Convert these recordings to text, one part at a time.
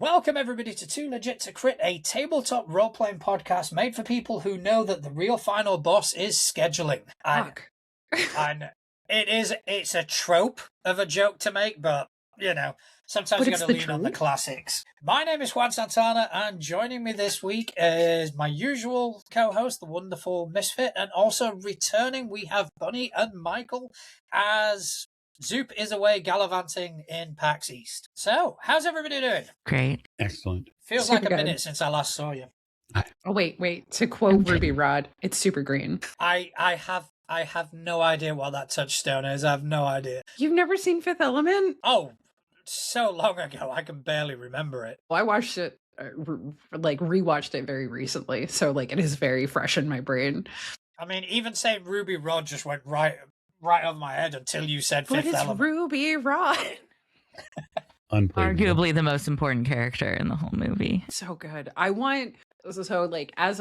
Welcome everybody to Too Legit to Crit, a tabletop role-playing podcast made for people who know that the real final boss is scheduling. And it's a trope of a joke to make, but sometimes you got to lean on the classics. My name is Juan Santana, and joining me this week is my usual co-host, the wonderful Misfit, and also returning we have Bunny and Michael as Zoop is away gallivanting in PAX East. So, how's everybody doing? Great. Excellent. Feels Super like a good. minute since I last saw you. Oh, wait. To quote Ruby Rod, it's super green. I have no idea what that touchstone is. I have no idea. You've never seen Fifth Element? Oh, so long ago, I can barely remember it. Well, I watched it, rewatched it very recently, so it is very fresh in my brain. I mean, even saying Ruby Rod just went right over my head until you said Fifth Element. But it's Ruby Rod. Arguably the most important character in the whole movie. So good. As I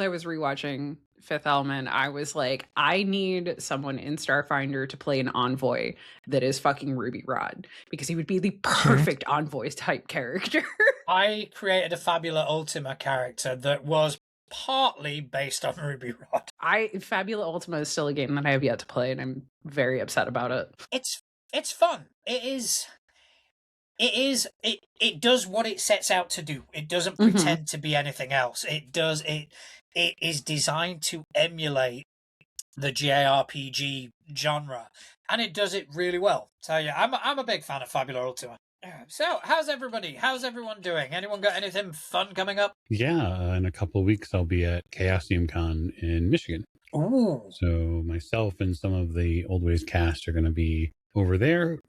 was rewatching Fifth Element, I was like, I need someone in Starfinder to play an envoy that is fucking Ruby Rod, because he would be the perfect envoy type character. I created a Fabula Ultima character that was partly based on Ruby Rod. Fabula Ultima is still a game that I have yet to play, and I'm very upset about it. It's fun. It does what it sets out to do. It doesn't pretend to be anything else. It is designed to emulate the JRPG genre, and it does it really well. So yeah, I'm a big fan of Fabula Ultima. So how's everyone doing? Anyone got anything fun coming up? Yeah, in a couple of weeks I'll be at Chaosium Con in Michigan. Ooh. So myself and some of the Old Ways cast are going to be over there.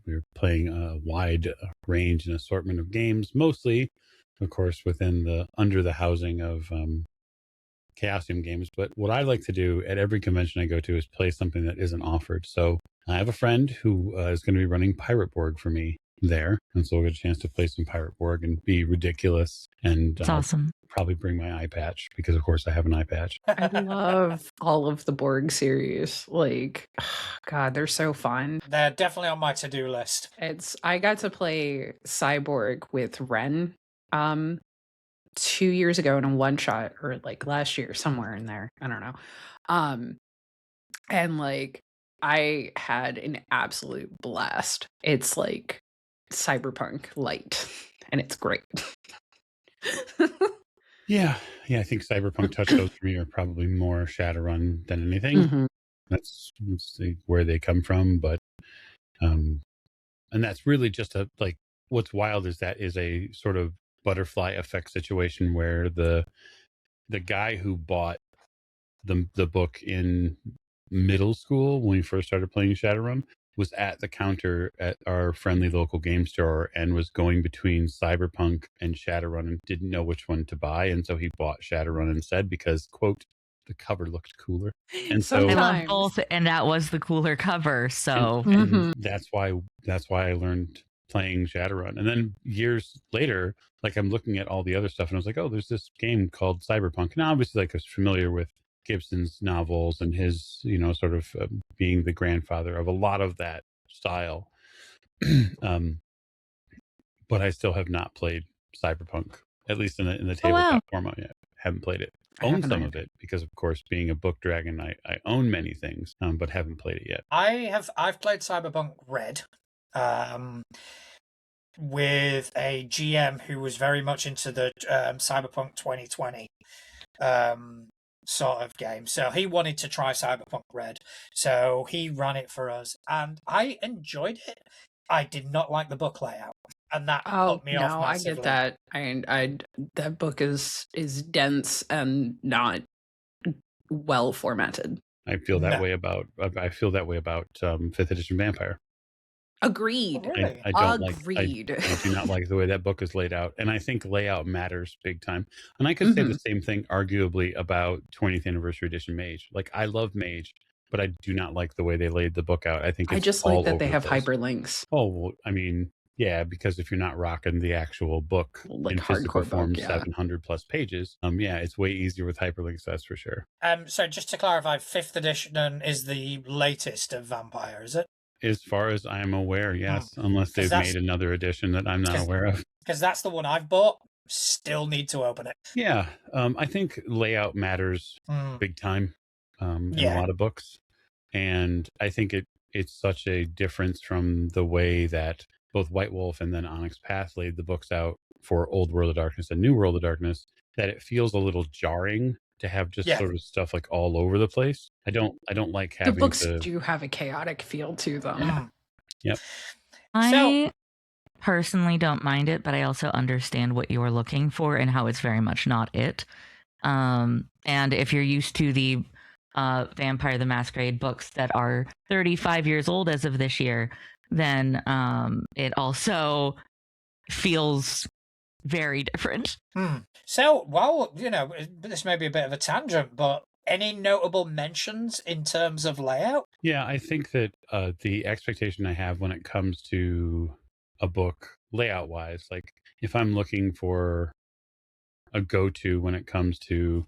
We're playing a wide range and assortment of games, mostly, of course, under the housing of Chaosium games. But what I like to do at every convention I go to is play something that isn't offered. So I have a friend who is going to be running Pirate Borg for me there, and so we'll get a chance to play some Pirate Borg and be ridiculous. And it's awesome. Probably bring my eye patch, because of course I have an eye patch. I love all of the Borg series. God, they're so fun. They're definitely on my to-do list. I got to play Cyborg with Ren 2 years ago in a one shot, or last year, somewhere in there. I don't know. And I had an absolute blast. It's like Cyberpunk light, and it's great. Yeah, I think Cyberpunk touchstones for me are probably more Shadowrun than anything. Mm-hmm. That's where they come from, but and that's really just what's wild is that is a sort of butterfly effect situation where the guy who bought the book in middle school when we first started playing Shadowrun was at the counter at our friendly local game store and was going between Cyberpunk and Shadowrun and didn't know which one to buy. And so he bought Shadowrun instead because, quote, the cover looked cooler. And so I love both, and that was the cooler cover. So and that's why I learned playing Shadowrun. And then years later, I'm looking at all the other stuff and I was like, oh, there's this game called Cyberpunk. And obviously I was familiar with Gibson's novels and his, sort of being the grandfather of a lot of that style. But I still have not played Cyberpunk, at least in the tabletop format yet. Haven't played it. Own some of it because, of course, being a book dragon, I own many things, but haven't played it yet. I've played Cyberpunk Red, with a GM who was very much into the Cyberpunk 2020 sort of game. So he wanted to try Cyberpunk Red. So he ran it for us, and I enjoyed it. I did not like the book layout, and that put me off massively. I get that. I that book is dense and not well formatted. I feel that way about 5th edition Vampire. Agreed. Really? I don't Agreed. I do not like the way that book is laid out. And I think layout matters big time. And I could say the same thing arguably about 20th Anniversary Edition Mage. I love Mage, but I do not like the way they laid the book out. I think it's I just all like that over they the have place. hyperlinks. Oh, well, I mean, yeah, because if you're not rocking the actual book in physical hardcore form, book, yeah. 700 plus pages, it's way easier with hyperlinks, that's for sure. So just to clarify, 5th edition is the latest of Vampire, is it? As far as I'm aware, yes, unless they've made another edition that I'm not aware of. because that's the one I've bought. Still need to open it. Yeah, I think layout matters big time in a lot of books, and I think it's such a difference from the way that both White Wolf and then Onyx Path laid the books out for Old World of Darkness and New World of Darkness, that it feels a little jarring to have just sort of stuff like all over the place. I don't like having the books do have a chaotic feel to them. Yep. I personally don't mind it, but I also understand what you're looking for and how it's very much not it. And if you're used to the Vampire the Masquerade books that are 35 years old as of this year, then it also feels very different. So, well, this may be a bit of a tangent, but any notable mentions in terms of layout? Yeah, I think that the expectation I have when it comes to a book layout wise, like if I'm looking for a go-to when it comes to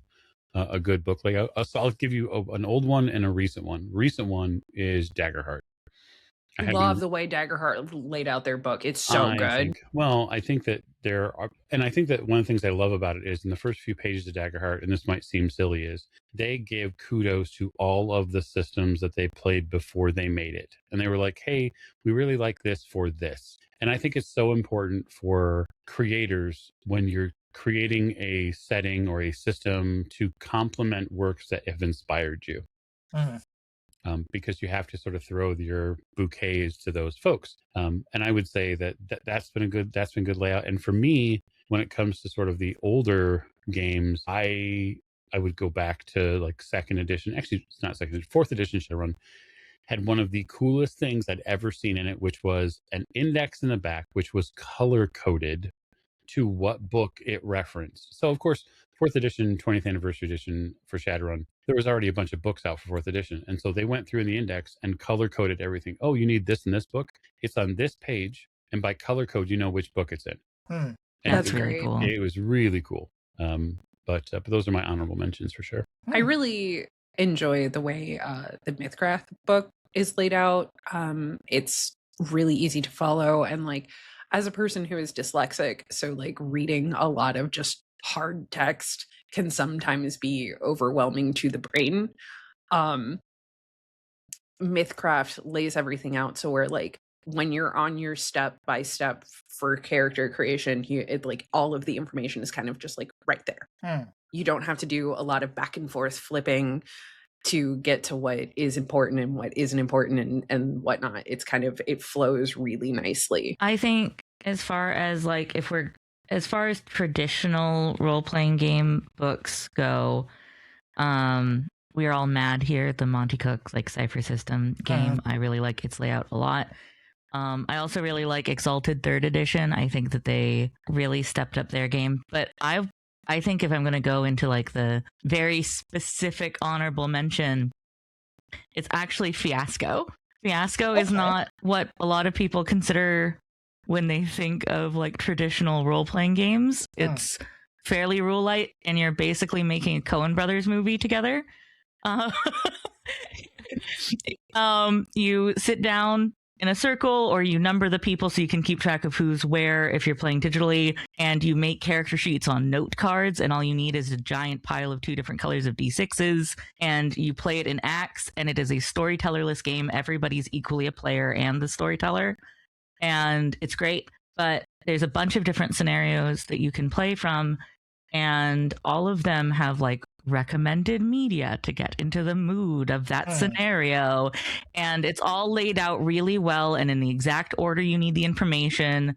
a good book layout, so I'll give you an old one and a recent one. Recent one is Daggerheart. I love the way Daggerheart laid out their book. It's so good. I think that there are, and I think that one of the things I love about it is in the first few pages of Daggerheart, and this might seem silly, is they give kudos to all of the systems that they played before they made it. And they were like, hey, we really like this for this. And I think it's so important for creators when you're creating a setting or a system to complement works that have inspired you. Because you have to sort of throw your bouquets to those folks. And I would say that's been good layout. And for me, when it comes to sort of the older games, I would go back to like second edition. Actually, it's not second edition, fourth edition Shadowrun had one of the coolest things I'd ever seen in it, which was an index in the back, which was color coded to what book it referenced. So of course, 4th edition, 20th anniversary edition for Shadowrun, there was already a bunch of books out for 4th edition. And so they went through in the index and color coded everything. Oh, you need this in this book. It's on this page. And by color code, you know which book it's in. And that's really cool. It was really cool. But those are my honorable mentions for sure. I really enjoy the way the Mythcraft book is laid out. It's really easy to follow. And like, as a person who is dyslexic, so like reading a lot of just hard text can sometimes be overwhelming to the brain. Mythcraft lays everything out so where like when you're on your step by step for character creation, like all of the information is kind of just like right there. You don't have to do a lot of back and forth flipping to get to what is important and what isn't important and whatnot. It's kind of, it flows really nicely. I think as far as traditional role-playing game books go, we are all mad here at the Monty Cook like Cypher System game. I really like its layout a lot. I also really like Exalted 3rd edition. I think that they really stepped up their game. But I think if I'm going to go into like the very specific honorable mention, it's actually Fiasco. Fiasco is not what a lot of people consider when they think of like traditional role-playing games. It's fairly rule light, and you're basically making a Coen Brothers movie together. You sit down in a circle, or you number the people so you can keep track of who's where if you're playing digitally, and you make character sheets on note cards, and all you need is a giant pile of 2 different colors of D6s, and you play it in acts, and it is a storytellerless game. Everybody's equally a player and the storyteller, and it's great. But there's a bunch of different scenarios that you can play from, and all of them have like recommended media to get into the mood of that scenario, and it's all laid out really well and in the exact order you need the information,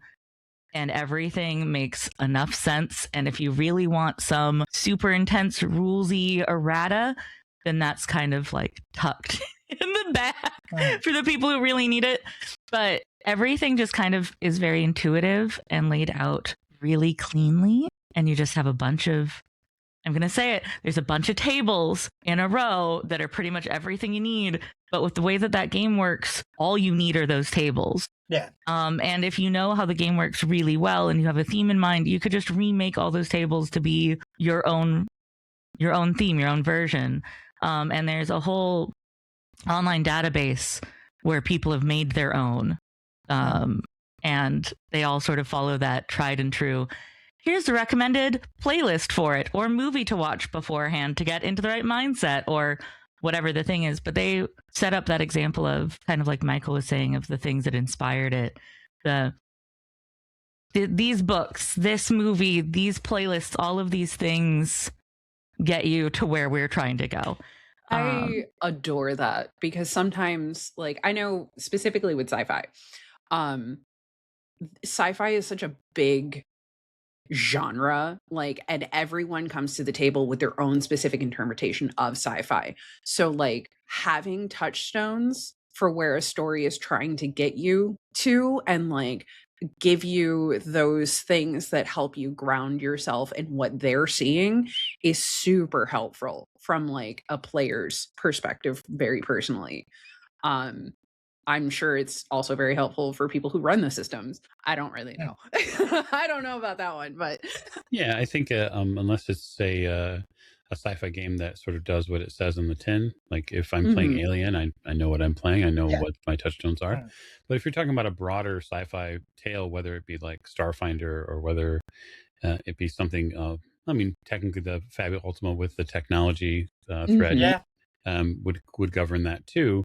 and everything makes enough sense. And if you really want some super intense rulesy errata, then that's kind of like tucked in the back for the people who really need it. But everything just kind of is very intuitive and laid out really cleanly, and you just have a bunch of, I'm going to say it, there's a bunch of tables in a row that are pretty much everything you need. But with the way that game works, all you need are those tables. Yeah. And if you know how the game works really well and you have a theme in mind, you could just remake all those tables to be your own theme, your own version. And there's a whole online database where people have made their own and they all sort of follow that tried and true. Here's the recommended playlist for it, or movie to watch beforehand to get into the right mindset, or whatever the thing is. But they set up that example of, kind of like Michael was saying, of the things that inspired it. These books, this movie, these playlists, all of these things get you to where we're trying to go. I adore that, because sometimes, like, I know specifically with sci-fi, sci-fi is such a big genre, like, and everyone comes to the table with their own specific interpretation of sci-fi. So, like, having touchstones for where a story is trying to get you to, and like give you those things that help you ground yourself in what they're seeing, is super helpful from like a player's perspective, very personally. I'm sure it's also very helpful for people who run the systems. I don't really know. I don't know about that one, but yeah, I think unless it's a sci-fi game that sort of does what it says on the tin, like if I'm playing Alien, I know what I'm playing, I know what my touchstones are. But if you're talking about a broader sci-fi tale, whether it be like Starfinder or whether it be something I mean, technically the Fabula Ultima with the technology thread would govern that too.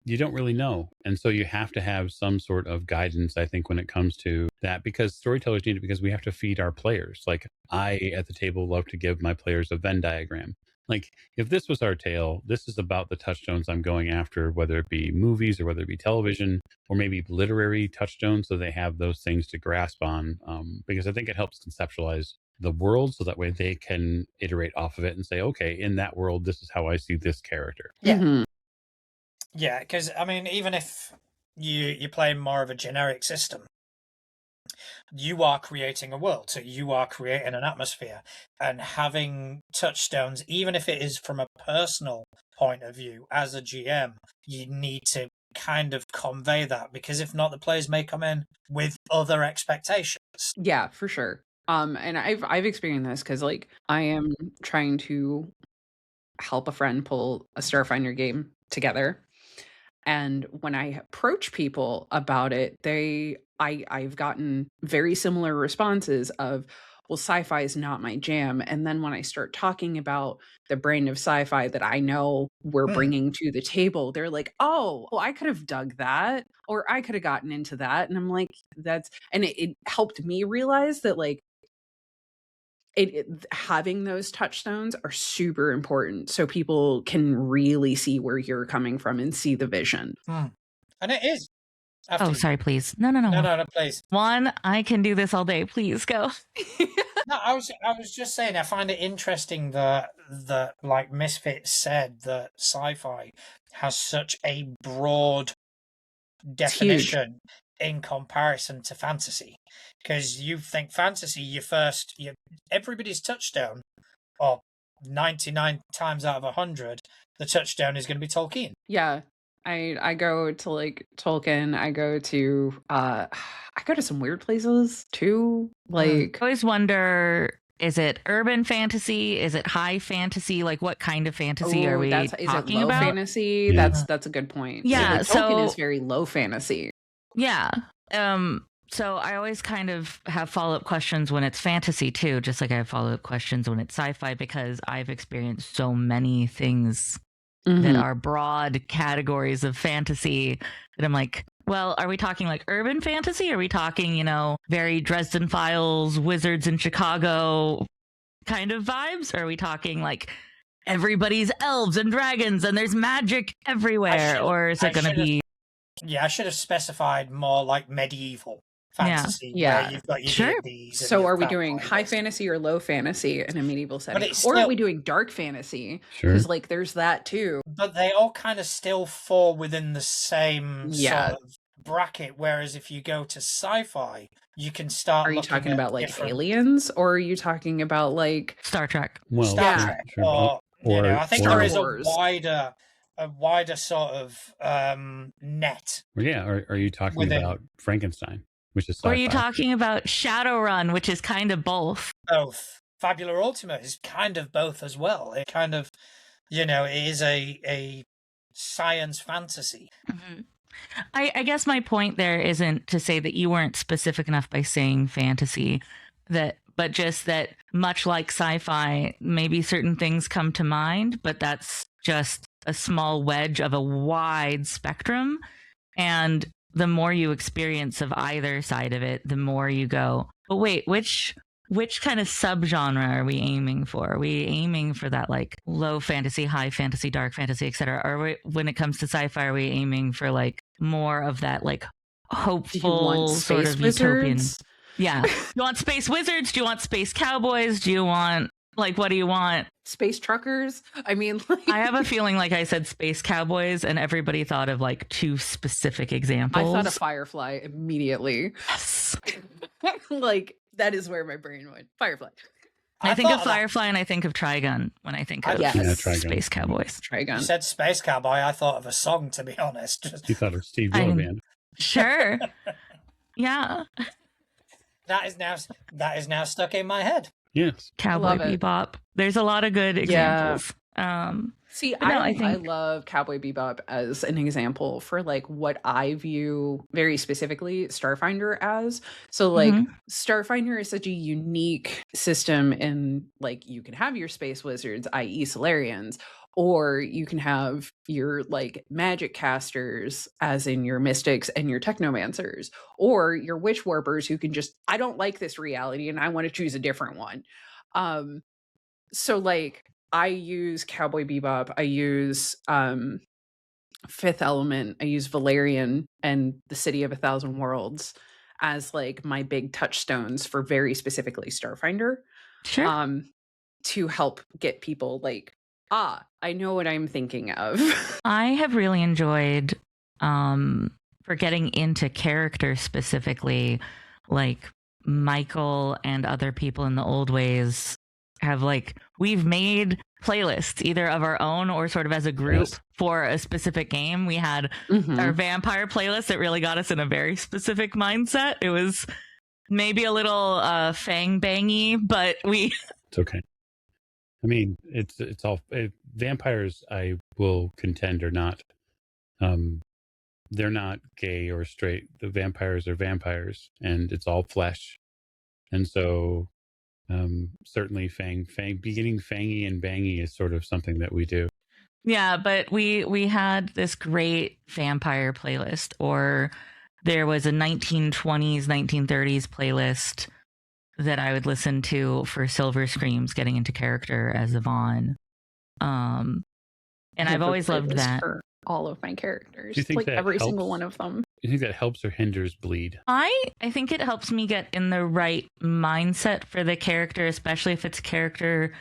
You don't really know. And so you have to have some sort of guidance, I think, when it comes to that, because storytellers need it, because we have to feed our players. Like, I, at the table, love to give my players a Venn diagram. Like, if this was our tale, this is about the touchstones I'm going after, whether it be movies or whether it be television, or maybe literary touchstones, so they have those things to grasp on. Because I think it helps conceptualize the world, so that way they can iterate off of it and say, okay, in that world, this is how I see this character. Yeah, because I mean, even if you're playing more of a generic system, you are creating a world, so you are creating an atmosphere, and having touchstones, even if it is from a personal point of view, as a GM, you need to kind of convey that, because if not, the players may come in with other expectations. Yeah, for sure. And I've experienced this, because like I am trying to help a friend pull a Starfinder game together. And when I approach people about it, I've gotten very similar responses of, well, sci-fi is not my jam. And then when I start talking about the brand of sci-fi that I know we're bringing to the table, they're like, oh, well, I could have dug that, or I could have gotten into that. And I'm like, it helped me realize that, like, having those touchstones are super important, so people can really see where you're coming from and see the vision. And it is. Sorry, please. No, please. One, I can do this all day. Please go. No, I was just saying, I find it interesting that like Misfits said, that sci-fi has such a broad definition in comparison to fantasy. Because you think fantasy, everybody's touchstone, or 99 times out of 100, the touchstone is going to be Tolkien. Yeah, I go to like Tolkien. I go to some weird places too. Like, I always wonder, is it urban fantasy? Is it high fantasy? Like, what kind of fantasy are we talking about? Is it low fantasy? Yeah. That's a good point. Yeah, Tolkien is very low fantasy. Yeah. So I always kind of have follow-up questions when it's fantasy too, just like I have follow-up questions when it's sci-fi, because I've experienced so many things that are broad categories of fantasy that I'm like, well, are we talking like urban fantasy? Are we talking, very Dresden Files, Wizards in Chicago kind of vibes? Or are we talking like everybody's elves and dragons and there's magic everywhere? Or is it going to be... Yeah, I should have specified more like medieval fantasy. Yeah. Where you've got your D&Ds. So are we doing high fantasy or low fantasy in a medieval setting? Or are we doing dark fantasy? Because like there's that too. But they all kind of still fall within the same sort of bracket. Whereas if you go to sci-fi, you can start. Are you talking about like aliens, or are you talking about like Star Trek? Well, Star Trek, or I think there is a wider sort of net. Well, yeah, are you talking about Frankenstein, which is sci-fi? Or are you talking about Shadowrun, which is kind of both? Both. Fabula Ultima is kind of both as well. It kind of, it is a science fantasy. I guess my point there isn't to say that you weren't specific enough by saying fantasy, but just that much like sci-fi, maybe certain things come to mind, but that's just a small wedge of a wide spectrum. And the more you experience of either side of it, the more you go, but wait, which kind of subgenre are we aiming for? Are we aiming for that like low fantasy, high fantasy, dark fantasy, etc.? Or when it comes to sci-fi, are we aiming for like more of that like hopeful sort of utopian? Yeah. Do you want space wizards? Do you want space cowboys? Do you want like what do you want? Space truckers? I mean, like... I have a feeling like I said space cowboys and everybody thought of like two specific examples. I thought of Firefly immediately. Yes. Like that is where my brain went. Firefly. I think of Firefly and I think of Trigun when I think of Space Cowboys. Trigun. You said Space Cowboy, I thought of a song, to be honest. You thought of Steve Gilligan. Sure. Yeah. That is now stuck in my head. Yes. Cowboy Bebop. There's a lot of good examples. See, I love Cowboy Bebop as an example for like what I view very specifically Starfinder as. So like Starfinder is such a unique system in like you can have your space wizards, i.e. Solarians, or you can have your like magic casters as in your mystics and your technomancers, or your witch warpers who can just, I don't like this reality and I want to choose a different one. So like I use Cowboy Bebop, I use Fifth Element, I use Valerian and the City of a Thousand Worlds as like my big touchstones for very specifically Starfinder. Sure. To help get people like, I know what I'm thinking of. I have really enjoyed for getting into character specifically, like Michael and other people in the old ways have like, we've made playlists either of our own or sort of as a group for a specific game. We had our vampire playlist that really got us in a very specific mindset. It was maybe a little fang bangy, but it's okay. I mean, it's all vampires. I will contend are not. They're not gay or straight. The vampires are vampires, and it's all flesh. And so, certainly, beginning fangy and bangy is sort of something that we do. Yeah, but we had this great vampire playlist, or there was a 1920s, 1930s playlist that I would listen to for Silver Screams, getting into character as Yvonne. And I've always loved that. For all of my characters, Do you think like that every helps? single one of them. Do you think that helps or hinders bleed? I think it helps me get in the right mindset for the character, especially if it's character.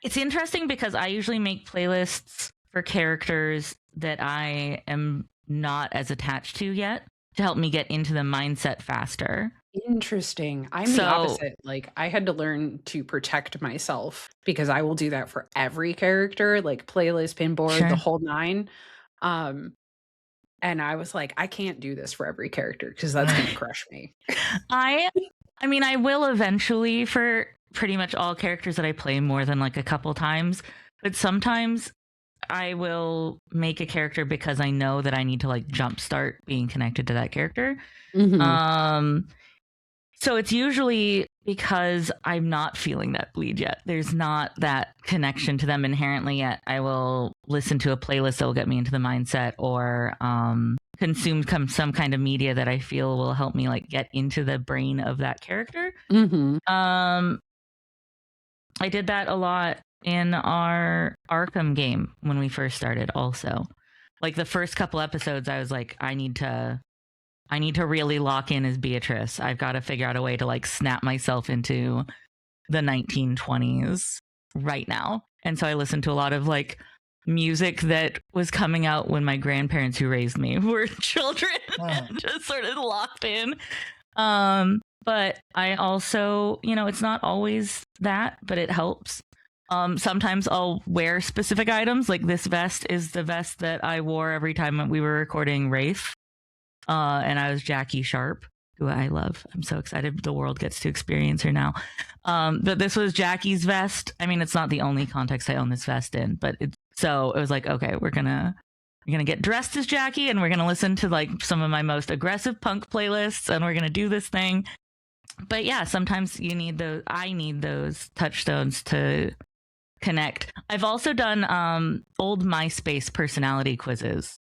It's interesting because I usually make playlists for characters that I am not as attached to yet to help me get into the mindset faster. Interesting. I'm the opposite. Like I had to learn to protect myself because I will do that for every character, like playlist, pinboard, the whole nine. And I was like, I can't do this for every character because that's going to crush me. I mean, I will eventually for pretty much all characters that I play more than like a couple times, but sometimes I will make a character because I know that I need to like jumpstart being connected to that character. So it's usually because I'm not feeling that bleed yet. There's not that connection to them inherently yet. I will listen to a playlist that will get me into the mindset, or consume some kind of media that I feel will help me like get into the brain of that character. I did that a lot in our Arkham game when we first started also. Like the first couple episodes, I was like, I need to really lock in as Beatrice. I've got to figure out a way to like snap myself into the 1920s right now. And so I listened to a lot of like music that was coming out when my grandparents who raised me were children and just sort of locked in. But I also, it's not always that, but it helps. Sometimes I'll wear specific items. Like this vest is the vest that I wore every time we were recording Wraith. And I was Jackie Sharp, who I love. I'm so excited the world gets to experience her now. But this was Jackie's vest. I mean, it's not the only context I own this vest in, but so it was like, okay, we're gonna we're going to get dressed as Jackie and we're going to listen to like some of my most aggressive punk playlists and we're going to do this thing. But yeah, sometimes I need those touchstones to connect. I've also done old MySpace personality quizzes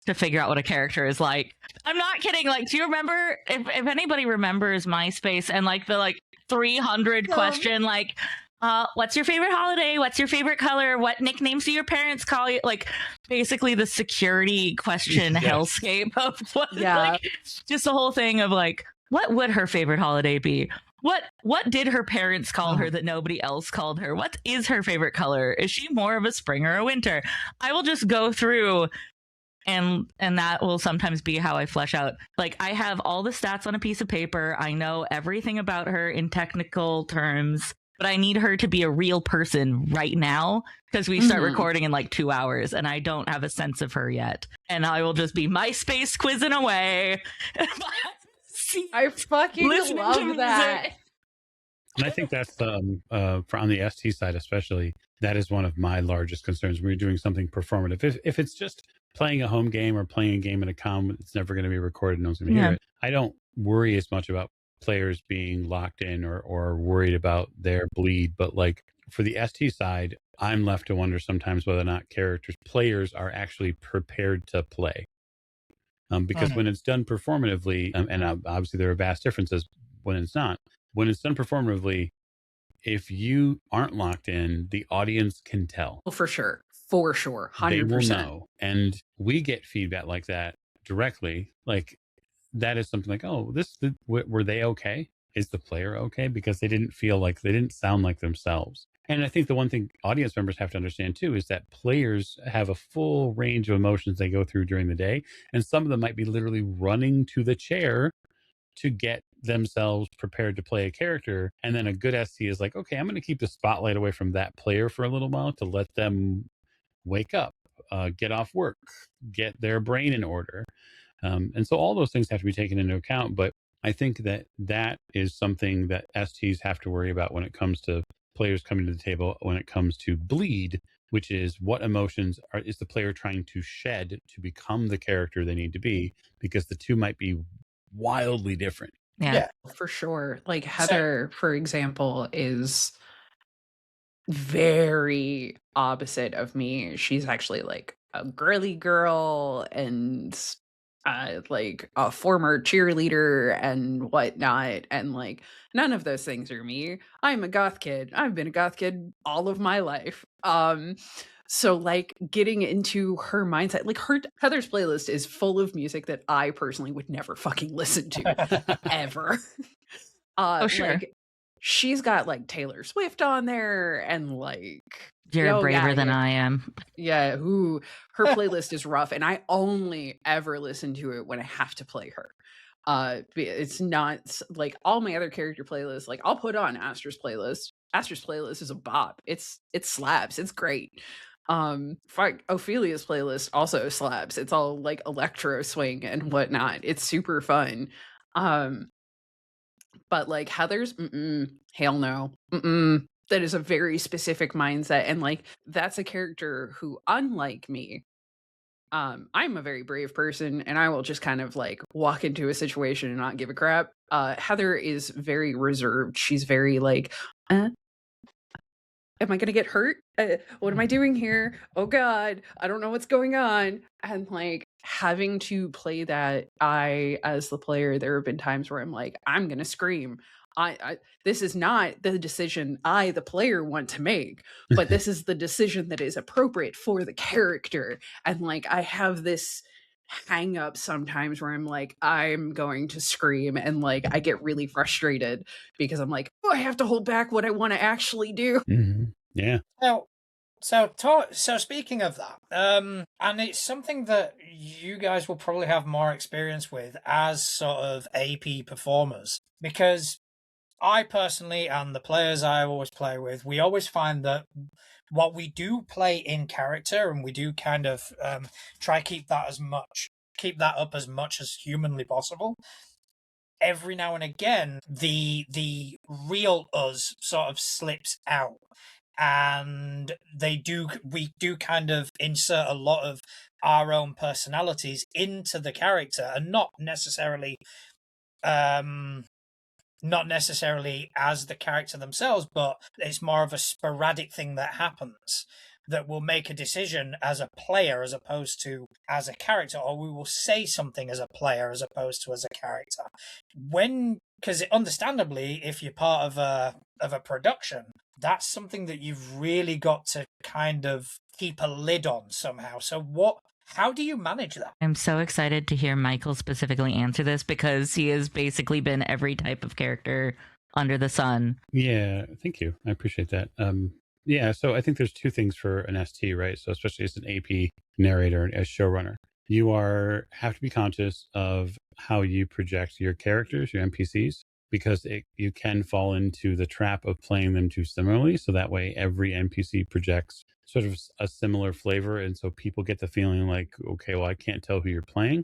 to figure out what a character is like. I'm not kidding. Like, do you remember, if anybody remembers MySpace and like the like 300 question, like, what's your favorite holiday? What's your favorite color? What nicknames do your parents call you? Like, basically the security question hellscape of what, like, just the whole thing of like, what would her favorite holiday be? What did her parents call her that nobody else called her? What is her favorite color? Is she more of a spring or a winter? I will just go through and that will sometimes be how I flesh out. Like, I have all the stats on a piece of paper. I know everything about her in technical terms, but I need her to be a real person right now because we start recording in like 2 hours and I don't have a sense of her yet. And I will just be MySpace quizzing away. I fucking love that. And I think that's on the ST side especially, that is one of my largest concerns when you're doing something performative. If it's just playing a home game or playing a game in a com, it's never going to be recorded, no one's going to hear it. I don't worry as much about players being locked in or worried about their bleed. But like for the ST side, I'm left to wonder sometimes whether or not players are actually prepared to play. Because when it's done performatively, and obviously there are vast differences when it's not. When it's done performatively, if you aren't locked in, the audience can tell. Well, for sure. 100%. They will know. And we get feedback like that directly. Like, that is something like, oh, were they okay? Is the player okay? Because they didn't sound like themselves. And I think the one thing audience members have to understand too is that players have a full range of emotions they go through during the day. And some of them might be literally running to the chair to get themselves prepared to play a character. And then a good ST is like, okay, I'm going to keep the spotlight away from that player for a little while to let them wake up, get off work, get their brain in order. And so all those things have to be taken into account. But I think that is something that STs have to worry about when it comes to players coming to the table, when it comes to bleed, which is what emotions is the player trying to shed to become the character they need to be, because the two might be wildly different. Yeah, for sure. Like Heather, for example, is very opposite of me. She's actually like a girly girl and like a former cheerleader and whatnot, and like none of those things are me. I'm a goth kid. I've been a goth kid all of my life. So like getting into her mindset, like Heather's playlist is full of music that I personally would never fucking listen to ever. Sure. Like, she's got like Taylor Swift on there and like you're braver than I am. Yeah, her playlist is rough, and I only ever listen to it when I have to play her. It's not like all my other character playlists. Like, I'll put on Astra's playlist. Astra's playlist is a bop. It slaps. It's great. Ophelia's playlist also slaps. It's all like electro swing and whatnot. It's super fun. But like Heather's, hell no. That is a very specific mindset. And like, that's a character who, unlike me, I'm a very brave person and I will just kind of like walk into a situation and not give a crap. Heather is very reserved. She's very like, am I going to get hurt? What am I doing here? Oh God, I don't know what's going on. And like having to play that, as the player, there have been times where I'm like, I'm going to scream. This is not the decision I, the player, want to make, but this is the decision that is appropriate for the character. And like, I have this hang up sometimes where I'm like, I'm going to scream, and like, I get really frustrated because I'm like, oh, I have to hold back what I want to actually do. Mm-hmm. Yeah. So speaking of that, and it's something that you guys will probably have more experience with as sort of AP performers, because I personally, and the players I always play with, we always find that what we do play in character, and we do kind of try keep that up as much as humanly possible. Every now and again, the real us sort of slips out. and we do kind of insert a lot of our own personalities into the character, and not necessarily as the character themselves, but it's more of a sporadic thing that happens that will make a decision as a player as opposed to as a character, or we will say something as a player as opposed to as a character. Because understandably, if you're part of a production, that's something that you've really got to kind of keep a lid on somehow. So how do you manage that? I'm so excited to hear Michael specifically answer this, because he has basically been every type of character under the sun. Yeah, thank you. I appreciate that. Yeah, so I think there's two things for an ST, right? So especially as an AP narrator and as showrunner, you have to be conscious of how you project your characters, your NPCs, because you can fall into the trap of playing them too similarly. So that way every NPC projects sort of a similar flavor. And so people get the feeling like, okay, well, I can't tell who you're playing.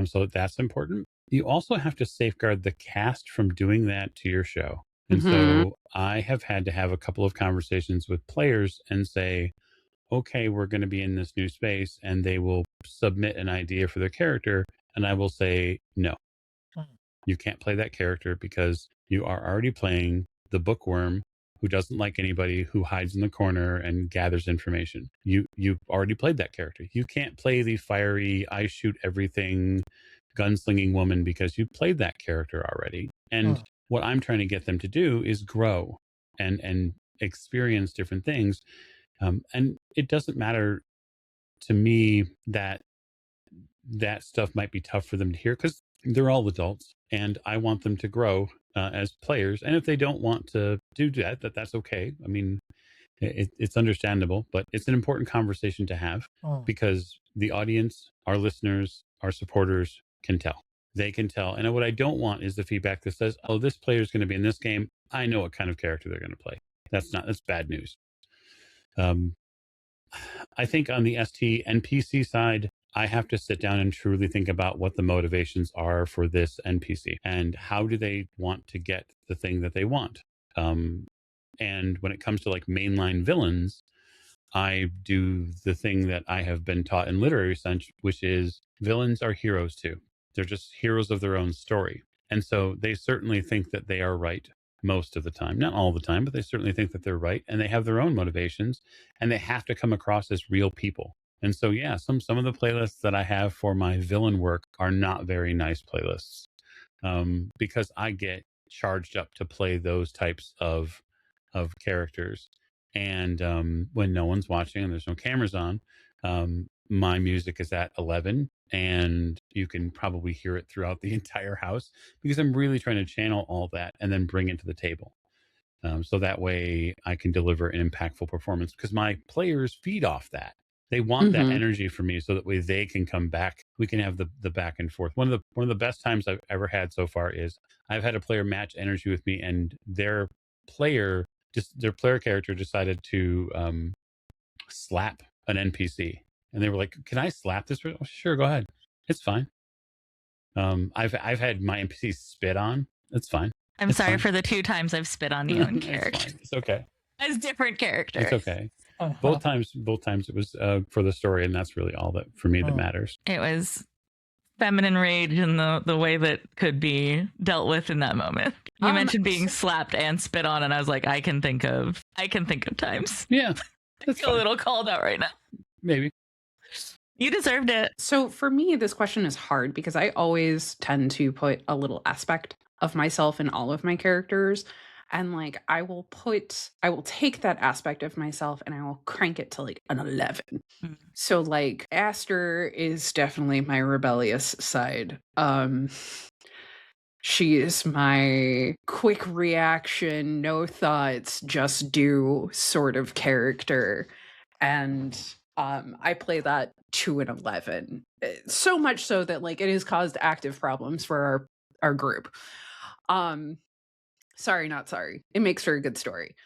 So that's important. You also have to safeguard the cast from doing that to your show. And so I have had to have a couple of conversations with players and say, okay, we're going to be in this new space, and they will submit an idea for their character. And I will say, no, you can't play that character because you are already playing the bookworm who doesn't like anybody, who hides in the corner and gathers information. You've already played that character. You can't play the fiery, I shoot everything, gunslinging woman, because you played that character already. And what I'm trying to get them to do is grow and experience different things. And it doesn't matter to me that stuff might be tough for them to hear, because they're all adults and I want them to grow as players. And if they don't want to do that, that's okay. I mean, it's understandable, but it's an important conversation to have because the audience, our listeners, our supporters can tell. They can tell. And what I don't want is the feedback that says, oh, this player is going to be in this game. I know what kind of character they're going to play. That's bad news. I think on the ST NPC side, I have to sit down and truly think about what the motivations are for this NPC and how do they want to get the thing that they want. And when it comes to like mainline villains, I do the thing that I have been taught in literary sense, which is villains are heroes too. They're just heroes of their own story. And so they certainly think that they are right most of the time, not all the time, but they certainly think that they're right, and they have their own motivations, and they have to come across as real people. And so, yeah, some of the playlists that I have for my villain work are not very nice playlists, because I get charged up to play those types of characters. And when no one's watching and there's no cameras on, my music is at 11, and you can probably hear it throughout the entire house because I'm really trying to channel all that and then bring it to the table. So that way I can deliver an impactful performance, because my players feed off that. They want that energy from me, so that way they can come back. We can have the back and forth. One of the best times I've ever had so far is I've had a player match energy with me, and their player character decided to slap an NPC. And they were like, "Can I slap this person?" Oh, sure, go ahead. It's fine. I've had my NPCs spit on. It's fine. I'm sorry for the 2 times I've spit on you in character. It's okay. As different characters. It's okay. Both times it was for the story, and that's really all that for me that matters. It was feminine rage in the way that could be dealt with in that moment. You mentioned being slapped and spit on, and I was like, I can think of times. Yeah. I feel a little called out right now. Maybe. You deserved it. So for me, this question is hard because I always tend to put a little aspect of myself in all of my characters. And like, I will take that aspect of myself and I will crank it to like an 11. So like, Aster is definitely my rebellious side. She is my quick reaction, no thoughts, just do sort of character. And I play that to an 11. So much so that like it has caused active problems for our group. Sorry, not sorry. It makes for a good story.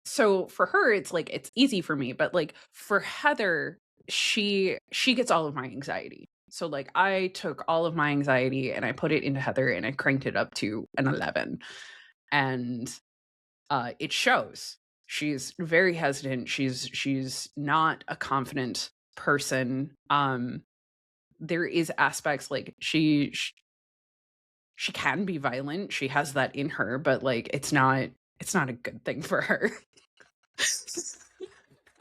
So for her, it's like it's easy for me, but like for Heather, she gets all of my anxiety. So like I took all of my anxiety and I put it into Heather and I cranked it up to an 11. And it shows. She's very hesitant. She's not a confident person. There is aspects like she can be violent. She has that in her, but like it's not a good thing for her.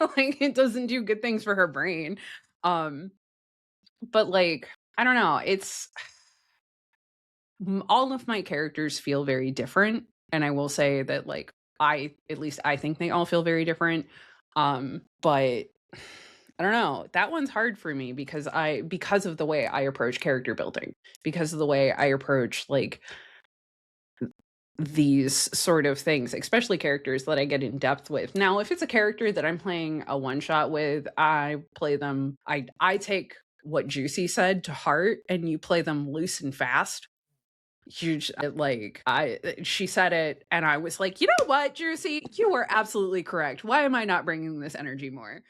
Like it doesn't do good things for her brain. But like I don't know, it's all of my characters feel very different, and I will say that like I think they all feel very different. But I don't know. That one's hard for me because of the way I approach character building, because of the way I approach like these sort of things, especially characters that I get in depth with. Now, if it's a character that I'm playing a one shot with, I play them. I take what Juicy said to heart, and you play them loose and fast. Huge, like she said it, and I was like, you know what, Juicy, you were absolutely correct. Why am I not bringing this energy more?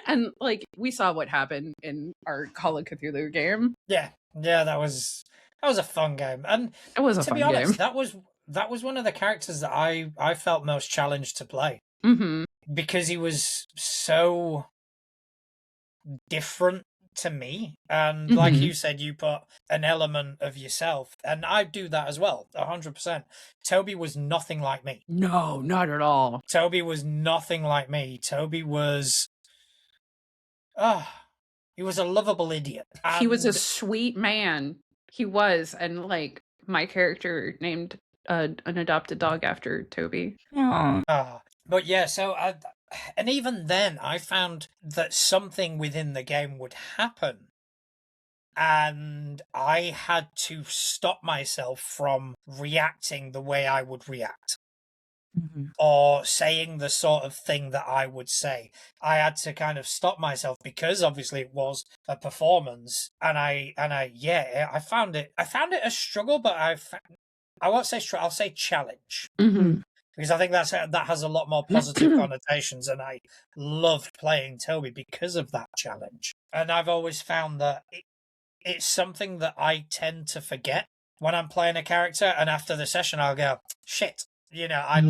And like we saw what happened in our Call of Cthulhu game. Yeah, that was a fun game, and it was a fun be honest, game. That was one of the characters that I felt most challenged to play, because he was so different to me, and like you said, you put an element of yourself, and I do that as well, 100%. Toby was nothing like me. No, not at all. Toby was nothing like me. Toby was he was a lovable idiot. He was a sweet man. He was, and like my character named an adopted dog after Toby. But yeah, so and even then I found that something within the game would happen, and I had to stop myself from reacting the way I would react. Or saying the sort of thing that I would say. I had to kind of stop myself because obviously it was a performance, and I found it a struggle, but I won't say struggle, I'll say challenge. Because I think that has a lot more positive connotations, and I loved playing Toby because of that challenge. And I've always found that it's something that I tend to forget when I'm playing a character, and after the session I'll go, shit. I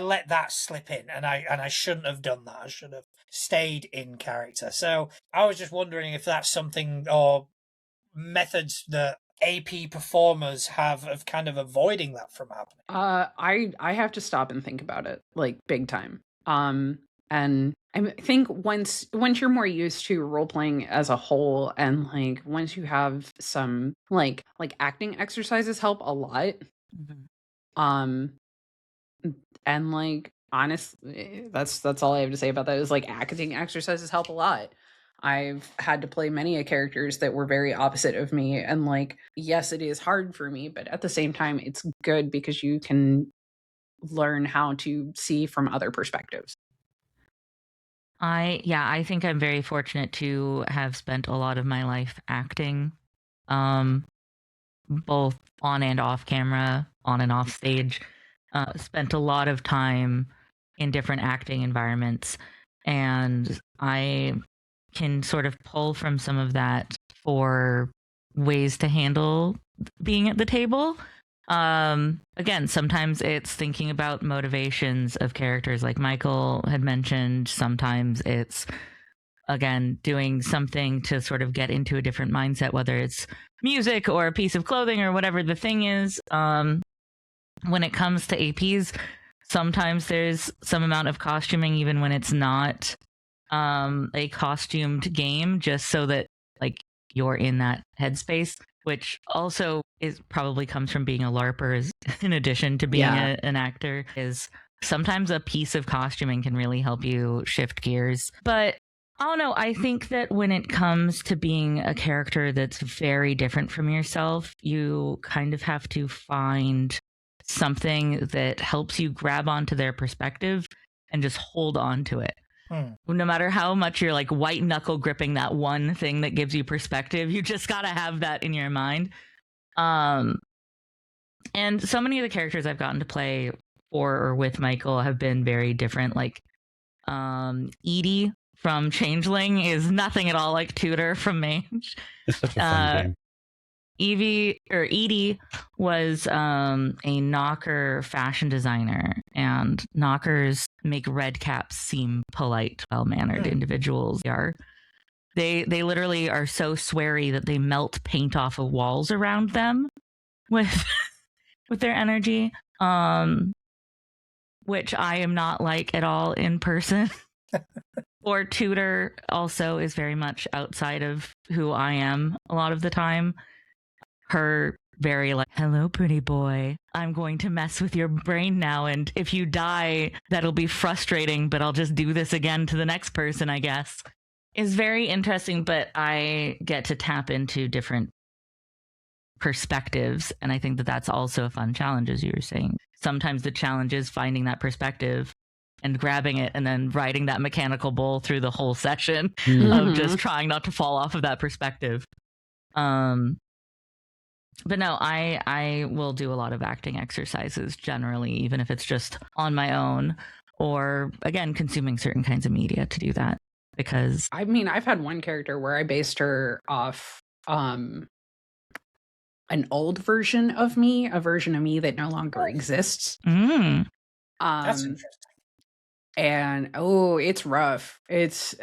let that slip in, and I shouldn't have done that. I should have stayed in character. So I was just wondering if that's something or methods that AP performers have of kind of avoiding that from happening. I have to stop and think about it, like big time. And I think once you're more used to role playing as a whole, and like once you have some like acting exercises help a lot. And like honestly, that's all I have to say about that is like acting exercises help a lot. I've had to play many a characters that were very opposite of me, and like yes, it is hard for me, but at the same time it's good because you can learn how to see from other perspectives. I think I'm very fortunate to have spent a lot of my life acting, both on and off camera, on and off stage. Spent a lot of time in different acting environments, and I can sort of pull from some of that for ways to handle being at the table. Again, sometimes it's thinking about motivations of characters like Michael had mentioned. Sometimes it's, again, doing something to sort of get into a different mindset, whether it's music or a piece of clothing or whatever the thing is. When it comes to APs, sometimes there's some amount of costuming, even when it's not a costumed game, just so that like you're in that headspace, which also probably comes from being a LARPer in addition to being an actor. Is sometimes a piece of costuming can really help you shift gears. But I don't know, I think that when it comes to being a character that's very different from yourself, you kind of have to find something that helps you grab onto their perspective and just hold on to it. No matter how much you're like white knuckle gripping that one thing that gives you perspective, you just gotta have that in your mind. And so many of the characters I've gotten to play for or with Michael have been very different. Like Edie from Changeling is nothing at all like Tudor from Mage. It's such a fun game. Edie was a knocker fashion designer, and knockers make red caps seem polite, well-mannered individuals. They literally are so sweary that they melt paint off of walls around them with their energy, which I am not like at all in person. Or Tudor also is very much outside of who I am a lot of the time. Her very like, hello, pretty boy. I'm going to mess with your brain now. And if you die, that'll be frustrating, but I'll just do this again to the next person, I guess. Is very interesting, but I get to tap into different perspectives. And I think that that's also a fun challenge, as you were saying. Sometimes the challenge is finding that perspective and grabbing it and then riding that mechanical bull through the whole session of just trying not to fall off of that perspective. But no, I will do a lot of acting exercises generally, even if it's just on my own or, again, consuming certain kinds of media to do that. Because I mean, I've had one character where I based her off an old version of me, a version of me that no longer exists. That's interesting. And it's rough. It's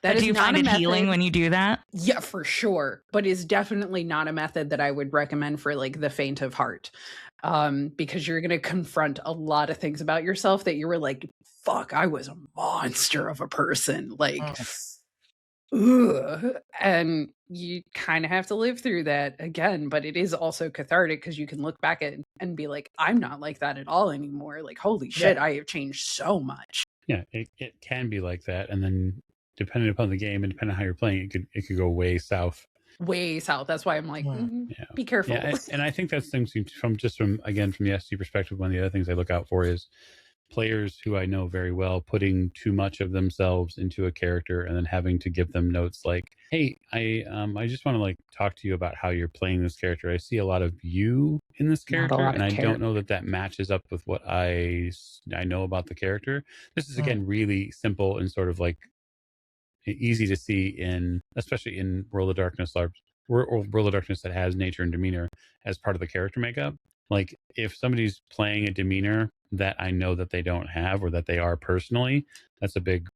do you find it healing when you do that? Yeah, for sure. But it's definitely not a method that I would recommend for like the faint of heart. Because you're going to confront a lot of things about yourself that you were like, fuck, I was a monster of a person. Like, ugh. And you kind of have to live through that again. But it is also cathartic because you can look back at it and be like, I'm not like that at all anymore. Like, holy shit, I have changed so much. Yeah, it can be like that. And then depending upon the game and depending on how you're playing, it could go way south. Way south. That's why I'm like, be careful. Yeah, and I think that's things from the SC perspective. One of the other things I look out for is players who I know very well putting too much of themselves into a character and then having to give them notes like, hey, I just want to like talk to you about how you're playing this character. I see a lot of you in this character, and I don't know that matches up with what I know about the character. This is again really simple and sort of like easy to see especially in World of Darkness that has nature and demeanor as part of the character makeup. Like if somebody's playing a demeanor that I know that they don't have or that they are personally, it's a big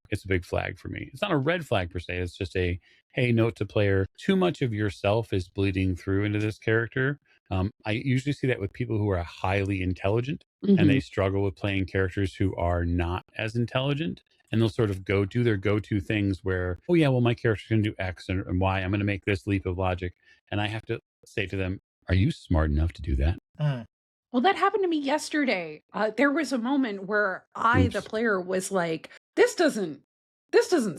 flag for me. It's not a red flag per se. It's just a, hey, note to player, too much of yourself is bleeding through into this character. I usually see that with people who are highly intelligent and they struggle with playing characters who are not as intelligent. And they'll sort of do their go-to things where, oh yeah, well, my character's going to do X and Y. I'm going to make this leap of logic. And I have to say to them, are you smart enough to do that? Well, that happened to me yesterday. There was a moment where the player, was like, this doesn't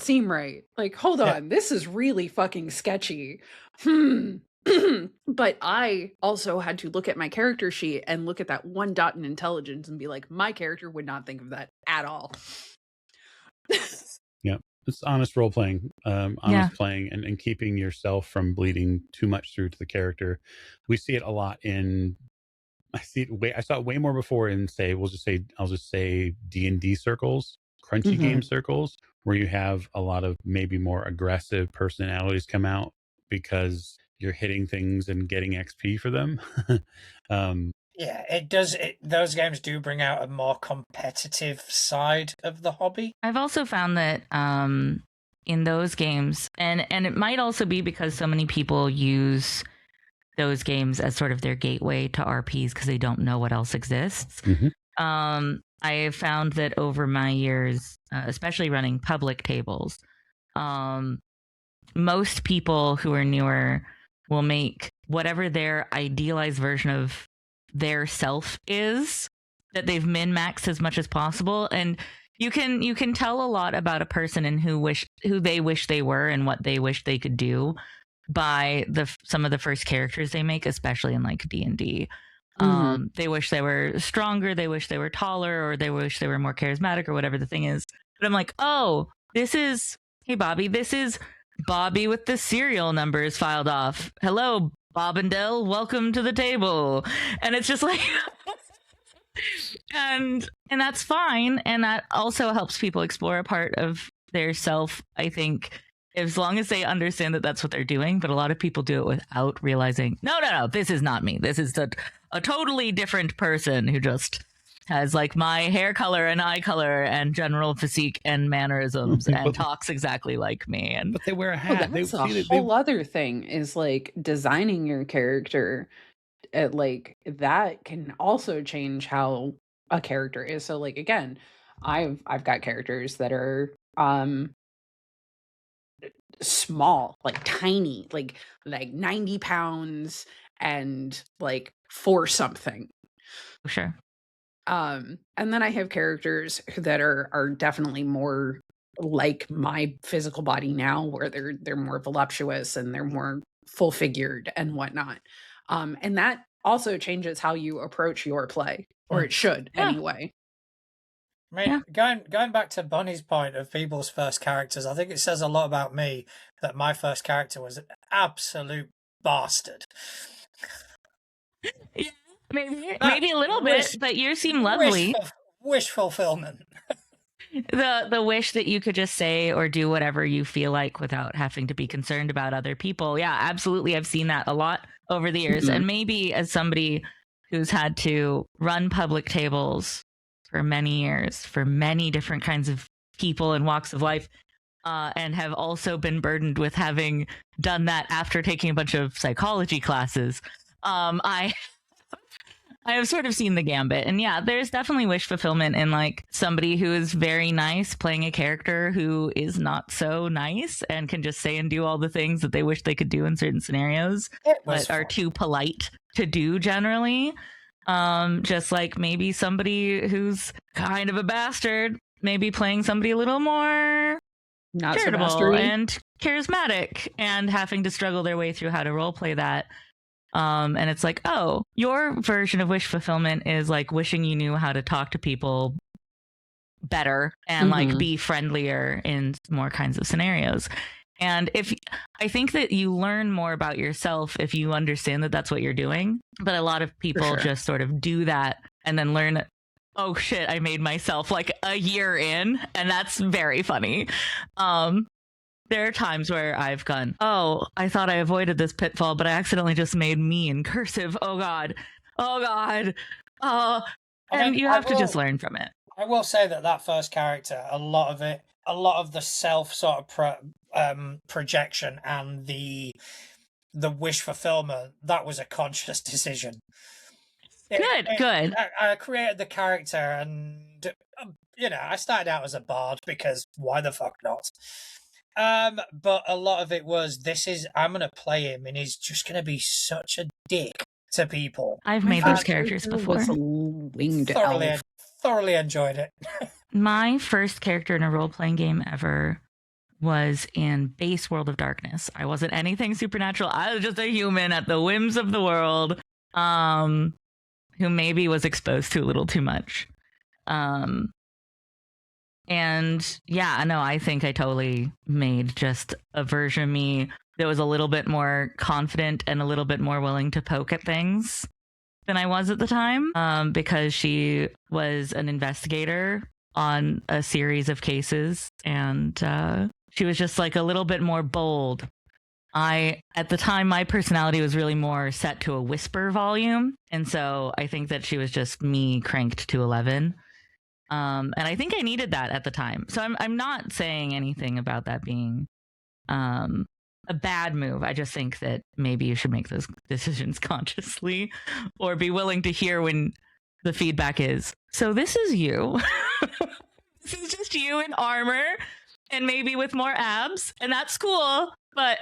seem right. Like, hold on, this is really fucking sketchy. But I also had to look at my character sheet and look at that one dot in intelligence and be like, my character would not think of that at all. Yeah, it's honest role playing, playing and keeping yourself from bleeding too much through to the character. We see it a lot I saw it way more before in I'll just say D&D circles, crunchy game circles, where you have a lot of maybe more aggressive personalities come out because you're hitting things and getting XP for them. Yeah, it does. Those games do bring out a more competitive side of the hobby. I've also found that in those games, and it might also be because so many people use those games as sort of their gateway to RPs because they don't know what else exists. I have found that over my years, especially running public tables, most people who are newer will make whatever their idealized version of their self is, that they've min-maxed as much as possible. And you can tell a lot about a person and who they wish they were and what they wish they could do by some of the first characters they make, especially in like D&D. They wish they were stronger, they wish they were taller, or they wish they were more charismatic, or whatever the thing is. But I'm like, oh, hey Bobby, this is Bobby with the serial numbers filed off. Hello, Bobbindell, welcome to the table. And it's just like and that's fine, and that also helps people explore a part of their self, I think, as long as they understand that that's what they're doing. But a lot of people do it without realizing, no, this is not me. This is a totally different person who just has like my hair color and eye color and general physique and mannerisms and talks exactly like me. And but they wear a hat. That's a whole other thing, is like designing your character. Like that can also change how a character is. So like, again, I've got characters that are small, like tiny, like 90 pounds and like 4 something. Sure. And then I have characters that are definitely more like my physical body now, where they're more voluptuous and they're more full figured and whatnot. And that also changes how you approach your play, or it should anyway. I mean, going back to Bonnie's point of people's first characters, I think it says a lot about me that my first character was an absolute bastard. Yeah, maybe a little bit, but you seem lovely. Wish fulfillment. The wish that you could just say or do whatever you feel like without having to be concerned about other people. Yeah, absolutely. I've seen that a lot over the years. And maybe as somebody who's had to run public tables for many years, for many different kinds of people and walks of life, and have also been burdened with having done that after taking a bunch of psychology classes, I have sort of seen the gambit. And yeah, there's definitely wish fulfillment in like somebody who is very nice playing a character who is not so nice and can just say and do all the things that they wish they could do in certain scenarios, but are too polite to do generally. Just like maybe somebody who's kind of a bastard, maybe playing somebody a little more not charitable so and charismatic and having to struggle their way through how to role play that. And it's like, oh, your version of wish fulfillment is like wishing you knew how to talk to people better and like be friendlier in more kinds of scenarios. And I think that you learn more about yourself if you understand that that's what you're doing. But a lot of people just sort of do that and then learn, oh shit, I made myself like a year in, and that's very funny. There are times where I've gone, oh, I thought I avoided this pitfall, but I accidentally just made me in cursive. Oh, God. And you have to just learn from it. I will say that first character, a lot of the self sort of projection and the wish fulfillment, that was a conscious decision. Good. I created the character and, I started out as a bard because why the fuck not? But a lot of it was, I'm going to play him and he's just going to be such a dick to people. I've made those characters before. Thoroughly enjoyed it. My first character in a role-playing game ever was in base World of Darkness. I wasn't anything supernatural. I was just a human at the whims of the world, who maybe was exposed to a little too much. And yeah, no, I think I totally made just a version of me that was a little bit more confident and a little bit more willing to poke at things than I was at the time, because she was an investigator on a series of cases, and she was just like a little bit more bold. At the time, my personality was really more set to a whisper volume, and so I think that she was just me cranked to 11. And I think I needed that at the time. So I'm not saying anything about that being a bad move. I just think that maybe you should make those decisions consciously, or be willing to hear when the feedback is, so this is you. This is just you in armor and maybe with more abs, and that's cool, but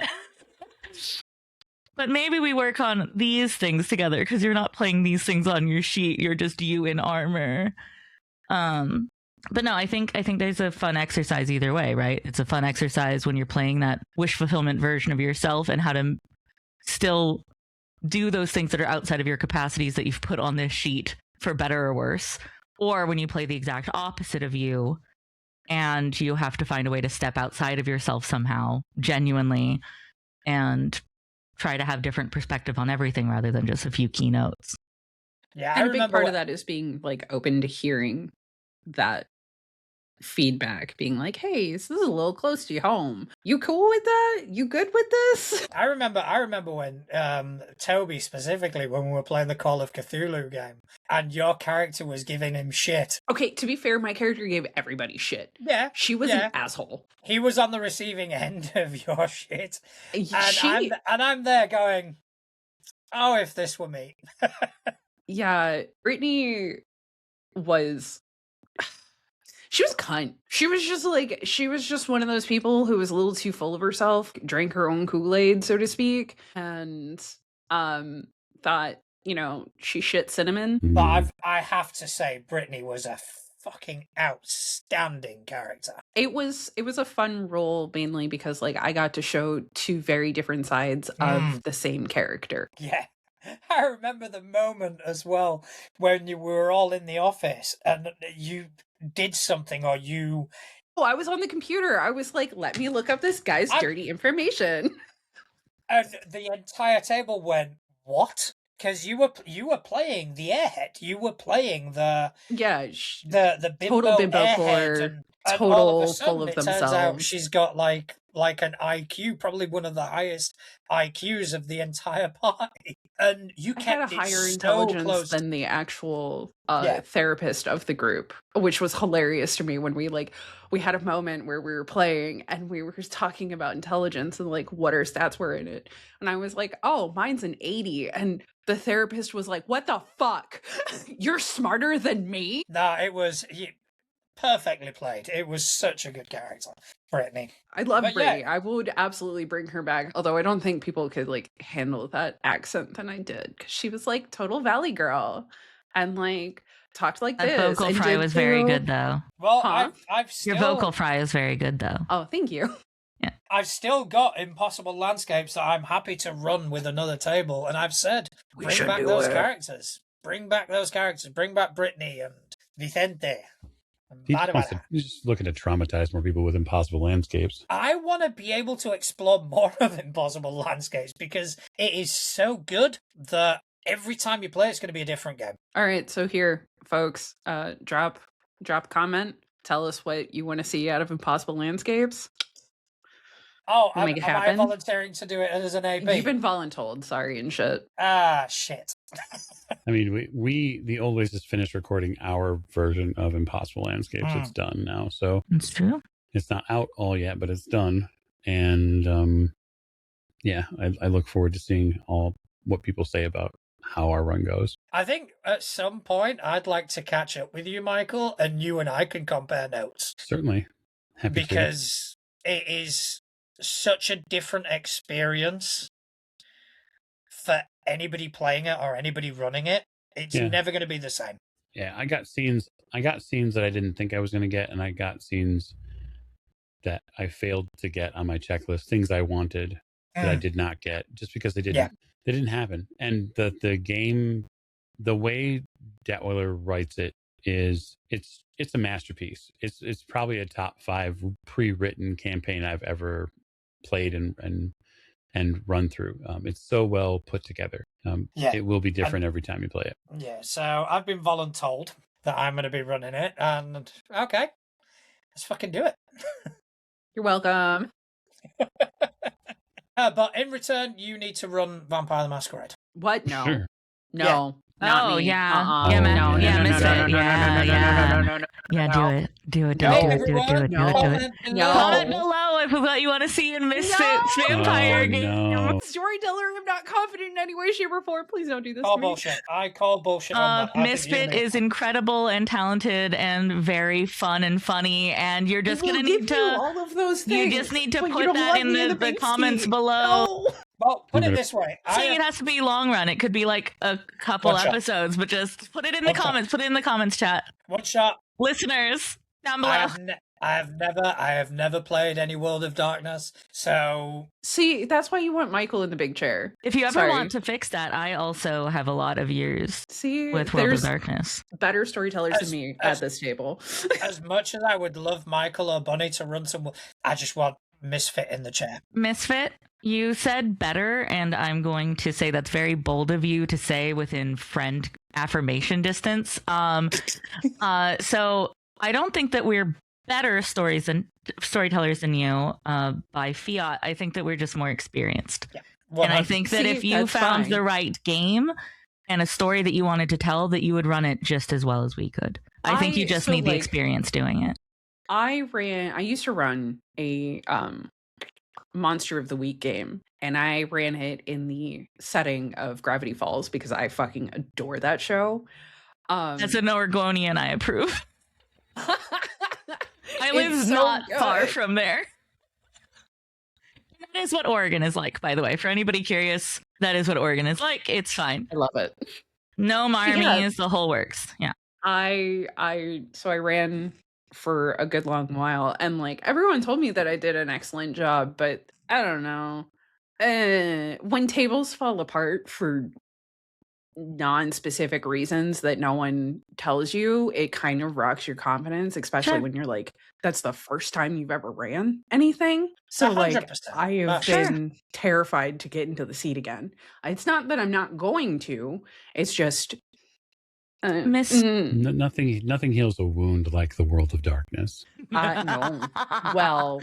maybe we work on these things together because you're not playing these things on your sheet. You're just you in armor. But no, I think there's a fun exercise either way, right? It's a fun exercise when you're playing that wish fulfillment version of yourself and how to still do those things that are outside of your capacities that you've put on this sheet, for better or worse. Or when you play the exact opposite of you and you have to find a way to step outside of yourself somehow, genuinely, and try to have different perspective on everything rather than just a few keynotes. Yeah, and a big part of that is being like open to hearing that feedback being like, hey, this is a little close to home. You cool with that? You good with this? I remember when Toby, specifically, when we were playing the Call of Cthulhu game and your character was giving him shit. Okay, to be fair, my character gave everybody shit. Yeah. She was an asshole. He was on the receiving end of your shit. And, She I'm there going, oh, if this were me. Yeah, Brittany was she was cunt. She was just one of those people who was a little too full of herself, drank her own Kool-Aid, so to speak, and thought, she shit cinnamon. But I have to say, Brittany was a fucking outstanding character. It was a fun role, mainly because I got to show two very different sides of the same character. Yeah. I remember the moment as well when you were all in the office and you did something or you... Oh, I was on the computer. I was like, let me look up this guy's dirty information. And the entire table went, what? Because you were playing the airhead. You were playing the bimbo total bimbo airhead, core, and total all of a sudden, full of it turns out themselves. she's got like an IQ, probably one of the highest IQs of the entire party. And you kept had a higher so intelligence close than the actual therapist of the group, which was hilarious to me when we had a moment where we were playing and we were talking about intelligence and what our stats were in it. And I was like, oh, mine's an 80. And the therapist was like, what the fuck? You're smarter than me? No, it was perfectly played. It was such a good character, Brittany. I love Brittany. Yeah. I would absolutely bring her back. Although I don't think people could handle that accent than I did, because she was total Valley girl and talked like that this. Vocal fry was very good though. Well, I've still... Your vocal fry is very good though. Oh, thank you. Yeah. I've still got Impossible Landscapes that I'm happy to run with another table, and I've said, bring back those characters. Bring back those characters. Bring back Brittany and Vicente. He's just looking to traumatize more people with Impossible Landscapes. I want to be able to explore more of Impossible Landscapes because it is so good that every time you play, it's going to be a different game. All right, so here, folks, drop a comment. Tell us what you want to see out of Impossible Landscapes. Oh, am I volunteering to do it as an AB? You've been voluntold, sorry and shit. Ah, shit. I mean, we the Old Ways just finished recording our version of Impossible Landscapes. It's done now, so it's true. It's not out all yet, but it's done. And I look forward to seeing all what people say about how our run goes. I think at some point I'd like to catch up with you, Michael, and you and I can compare notes. Certainly, happy because it is such a different experience for anybody playing it or anybody running it. It's never going to be the same. Yeah, I got scenes that I didn't think I was going to get, and I got scenes that I failed to get on my checklist, things I wanted that I did not get just because they didn't happen. And the game, the way Detweiler writes it is it's a masterpiece. It's probably a top 5 pre-written campaign I've ever played and run through. It's so well put together. It will be different every time you play it. Yeah, so I've been voluntold that I'm going to be running it, and okay, let's fucking do it. You're welcome. But in return, you need to run Vampire the Masquerade. What? No. Sure. No. Oh, yeah. Uh-uh. Yeah, no, Misfit. Yeah, do it. Comment below if what you want to see in Misfit's vampire game. No. Storyteller, I'm not confident in any way, shape, or form. Please don't do this Call to me. bullshit. I call bullshit on that. Misfit is incredible and talented and very fun and funny, and you're just going to need to... all of those things. You just need to put that in the comments below. No. Well, put it this way. It has to be long run. It could be like a couple episodes, but just put it in the comments. Put it in the comments, chat. One shot. Listeners, down below. I have never played any World of Darkness, so... See, that's why you want Michael in the big chair. If you ever want to fix that, I also have a lot of years with World of Darkness. Better storytellers than me at this table. As much as I would love Michael or Bunny to run some... I just want Misfit in the chair. Misfit? You said better, and I'm going to say that's very bold of you to say within friend affirmation distance. So I don't think that we're better storytellers than you by fiat. I think that we're just more experienced. Yeah. And I think that if you found the right game and a story that you wanted to tell, that you would run it just as well as we could. I think you just need the experience doing it. I used to run a Monster of the Week game, and I ran it in the setting of Gravity Falls because I fucking adore that show. That's an Oregonian I approve. I live so not good. far from there. That is what Oregon is like, by the way. For anybody curious, that is what Oregon is like. It's fine. I love it. No marmies, the whole works. Yeah. I ran for a good long while, and like everyone told me that I did an excellent job, but I don't know. When tables fall apart for non-specific reasons that no one tells you, it kind of rocks your confidence, especially when you're like, that's the first time you've ever ran anything. So 100%. Like I have been terrified to get into the seat again. It's not that I'm not going to, it's just nothing heals a wound like the World of Darkness. No. Well,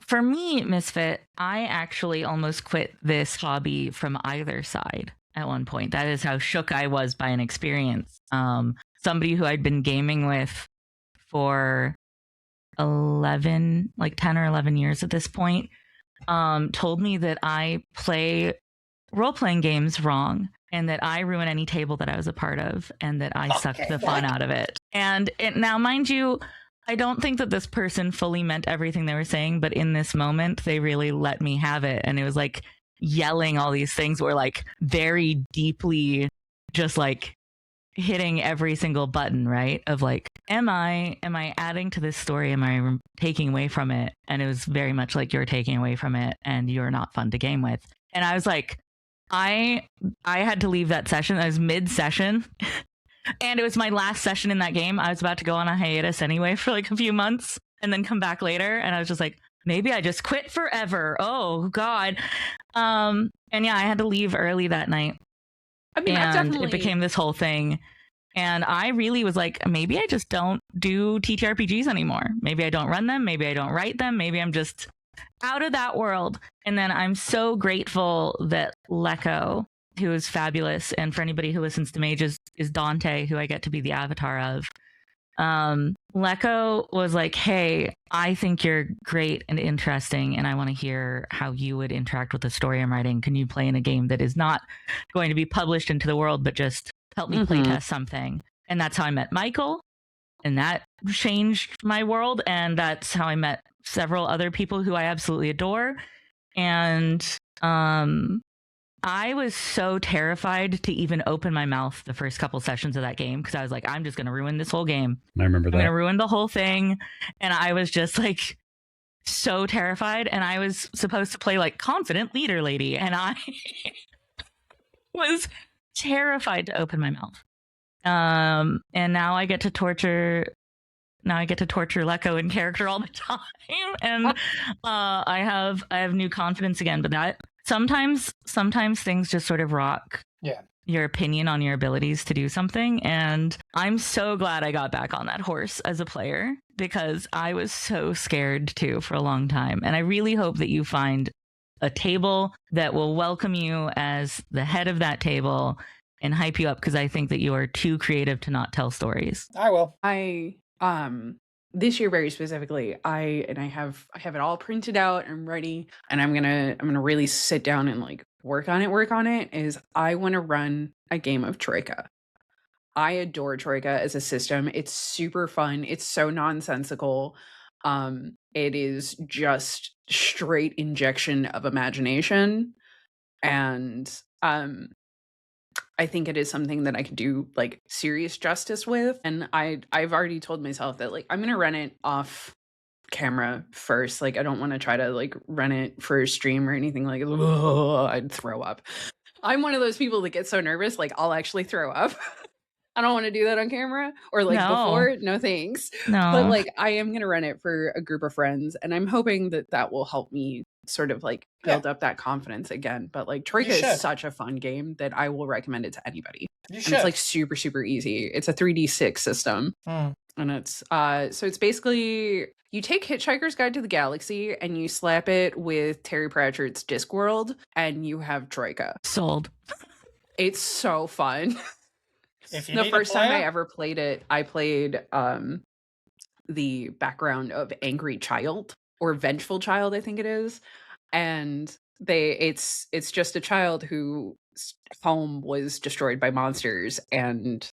for me, Misfit, I actually almost quit this hobby from either side at one point. That is how shook I was by an experience. Somebody who I'd been gaming with for 10 or 11 years at this point, told me that I play role-playing games wrong and that I ruin any table that I was a part of and that I sucked the fun out of it. And now, mind you, I don't think that this person fully meant everything they were saying, but in this moment, they really let me have it. And it was like yelling all these things were like very deeply just like hitting every single button, right? Of like, am I adding to this story? Am I taking away from it? And it was very much like you're taking away from it and you're not fun to game with. And I was like, I had to leave that session. I was mid-session. And it was my last session in that game. I was about to go on a hiatus anyway for like a few months and then come back later. And I was just like, maybe I just quit forever. Oh, God. And yeah, I had to leave early that night. I mean, and it became this whole thing. And I really was like, maybe I just don't do TTRPGs anymore. Maybe I don't run them. Maybe I don't write them. Maybe I'm just out of that world. And then I'm so grateful that Lecco, who is fabulous, and for anybody who listens to Mage is Dante, who I get to be the avatar of. Lecco was like, hey, I think you're great and interesting, and I want to hear how you would interact with the story I'm writing. Can you play in a game that is not going to be published into the world, but just help me playtest something? And that's how I met Michael, and that changed my world, and that's how I met several other people who I absolutely adore. And I was so terrified to even open my mouth the first couple sessions of that game because I was like, I'm just going to ruin this whole game. I remember that. I'm going to ruin the whole thing. And I was just like so terrified. And I was supposed to play like confident leader lady. And I was terrified to open my mouth. And now I get to torture Lecco in character all the time. And I have new confidence again. But that sometimes things just sort of rock your opinion on your abilities to do something. And I'm so glad I got back on that horse as a player because I was so scared too for a long time. And I really hope that you find a table that will welcome you as the head of that table and hype you up because I think that you are too creative to not tell stories. I will. This year very specifically, I have it all printed out. I'm ready, and I'm gonna really sit down and like work on it. Is I want to run a game of Troika. I adore Troika as a system. It's super fun. It's so nonsensical. It is just straight injection of imagination, and I think it is something that I could do like serious justice with. And I've already told myself that like I'm gonna run it off camera first. Like I don't want to try to like run it for a stream or anything like I'd throw up. I'm one of those people that gets so nervous, like I'll actually throw up. I don't want to do that on camera or like before. No thanks. No. But like I am going to run it for a group of friends, and I'm hoping that that will help me sort of like build up that confidence again. But like Troika is such a fun game that I will recommend it to anybody. And it's like super, super easy. It's a 3D6 system. And it's basically you take Hitchhiker's Guide to the Galaxy and you slap it with Terry Pratchett's Discworld and you have Troika. Sold. It's so fun. If you The need first a player, time I ever played it, I played the background of Angry Child or Vengeful Child, I think it is. And it's just a child whose home was destroyed by monsters, and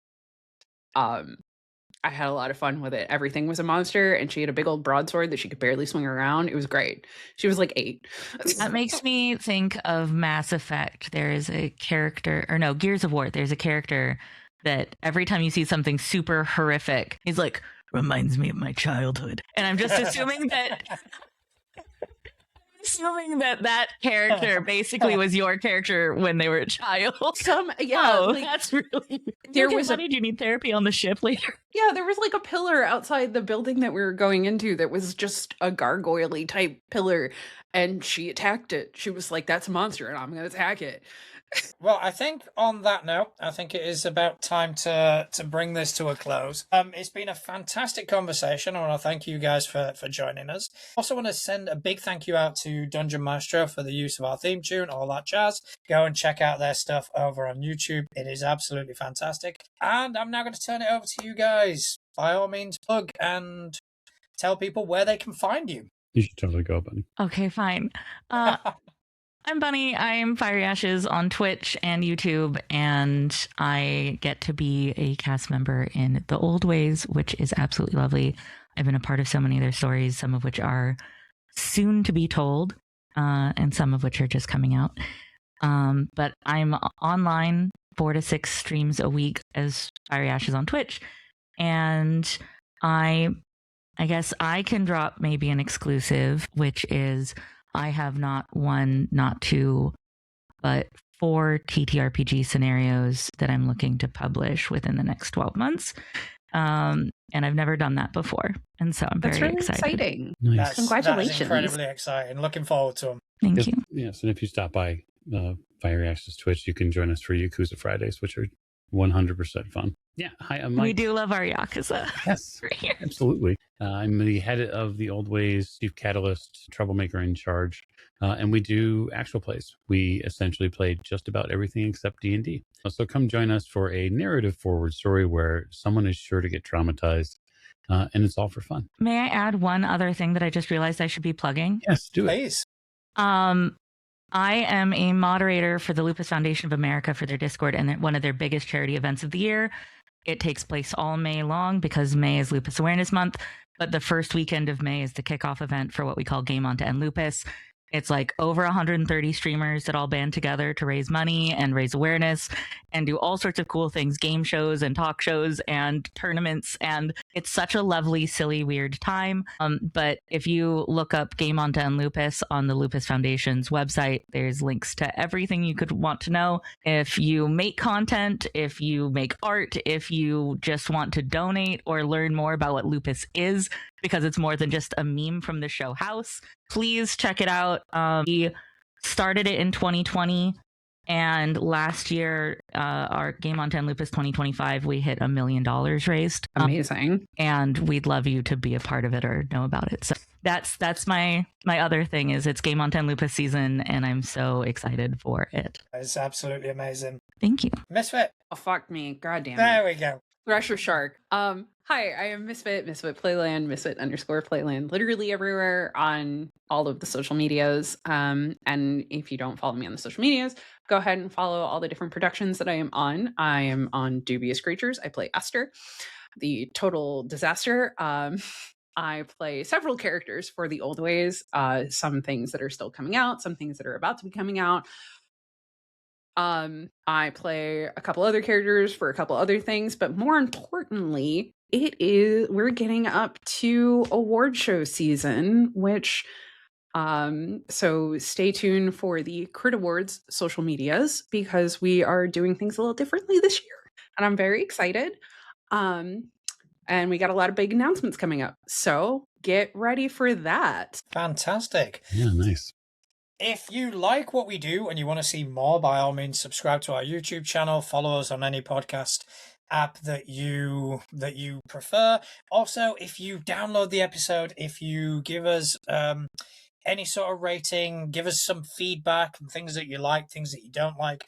I had a lot of fun with it. Everything was a monster, and she had a big old broadsword that she could barely swing around. It was great. She was like 8. That makes me think of Mass Effect. There is a character, or no, Gears of War. There's a character that every time you see something super horrific, he's like, reminds me of my childhood. And I'm just assuming that that character basically was your character when they were a child. That's really. There was funny. Do you need therapy on the ship later? Yeah, there was like a pillar outside the building that we were going into that was just a gargoyle-y type pillar, and she attacked it. She was like, "That's a monster, and I'm going to attack it." well, I think on that note, I think it is about time to bring this to a close. It's been a fantastic conversation. I want to thank you guys for joining us. Also want to send a big thank you out to Dungeon Maestro for the use of our theme tune, all that jazz. Go and check out their stuff over on YouTube. It is absolutely fantastic. And I'm now going to turn it over to you guys. By all means, plug and tell people where they can find you. You should totally go, Bunny. Okay, fine. I'm Bunny. I'm Fiery Ashes on Twitch and YouTube, and I get to be a cast member in The Old Ways, which is absolutely lovely. I've been a part of so many of their stories, some of which are soon to be told, and some of which are just coming out. But I'm online 4 to 6 streams a week as Fiery Ashes on Twitch, and I guess I can drop maybe an exclusive, which is I have not 1, not 2, but 4 TTRPG scenarios that I'm looking to publish within the next 12 months. And I've never done that before. And so I'm very really excited. Exciting. Nice. Congratulations. That's incredibly exciting. Looking forward to them. Thank you. Yes, and if you stop by Fiery Ashes Twitch, you can join us for Yakuza Fridays, which are 100% fun. Yeah, hi, I'm Mike. We do love our Yakuza. Yes, absolutely. I'm the head of the Old Ways, Chief Catalyst, Troublemaker in Charge, and we do actual plays. We essentially play just about everything except D&D. So come join us for a narrative-forward story where someone is sure to get traumatized, and it's all for fun. May I add one other thing that I just realized I should be plugging? Yes, do it. Please. I am a moderator for the Lupus Foundation of America for their Discord and one of their biggest charity events of the year. It takes place all May long because May is Lupus Awareness Month, but the first weekend of May is the kickoff event for what we call Game On to End Lupus. It's like over 130 streamers that all band together to raise money and raise awareness and do all sorts of cool things, game shows and talk shows and tournaments. And it's such a lovely, silly, weird time. But if you look up Game On to End Lupus on the Lupus Foundation's website, there's links to everything you could want to know. If you make content, if you make art, if you just want to donate or learn more about what lupus is, because it's more than just a meme from the show House, please check it out. We started it in 2020, and last year, our Game On to End Lupus 2025, we hit $1 million raised. Amazing. And we'd love you to be a part of it or know about it. So that's my other thing is it's Game On to End Lupus season, and I'm so excited for it. It's absolutely amazing. Thank you. Misfit. Oh, fuck me. God damn it. There we go. Thrasher Shark. Hi, I am Misfit Playland, Misfit_Playland, literally everywhere on all of the social medias. And if you don't follow me on the social medias, go ahead and follow all the different productions that I am on. I am on Dubious Creatures. I play Esther, the total disaster. I play several characters for the Old Ways, some things that are still coming out, some things that are about to be coming out. I play a couple other characters for a couple other things, but more importantly, we're getting up to award show season, which so stay tuned for the Crit Awards social medias because we are doing things a little differently this year, and I'm very excited. And we got a lot of big announcements coming up, so get ready for that. Fantastic. Yeah, nice. If you like what we do and you want to see more, by all means, subscribe to our YouTube channel, follow us on any podcast app that you prefer. Also, if you download the episode, if you give us any sort of rating, give us some feedback and things that you like, things that you don't like.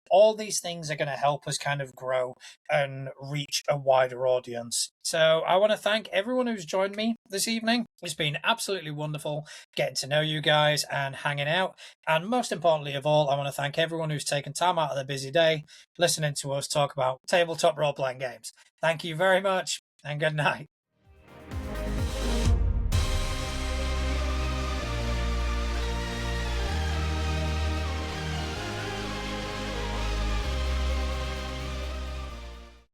All these things are going to help us kind of grow and reach a wider audience. So I want to thank everyone who's joined me this evening. It's been absolutely wonderful getting to know you guys and hanging out. And most importantly of all, I want to thank everyone who's taken time out of their busy day listening to us talk about tabletop role-playing games. Thank you very much and good night.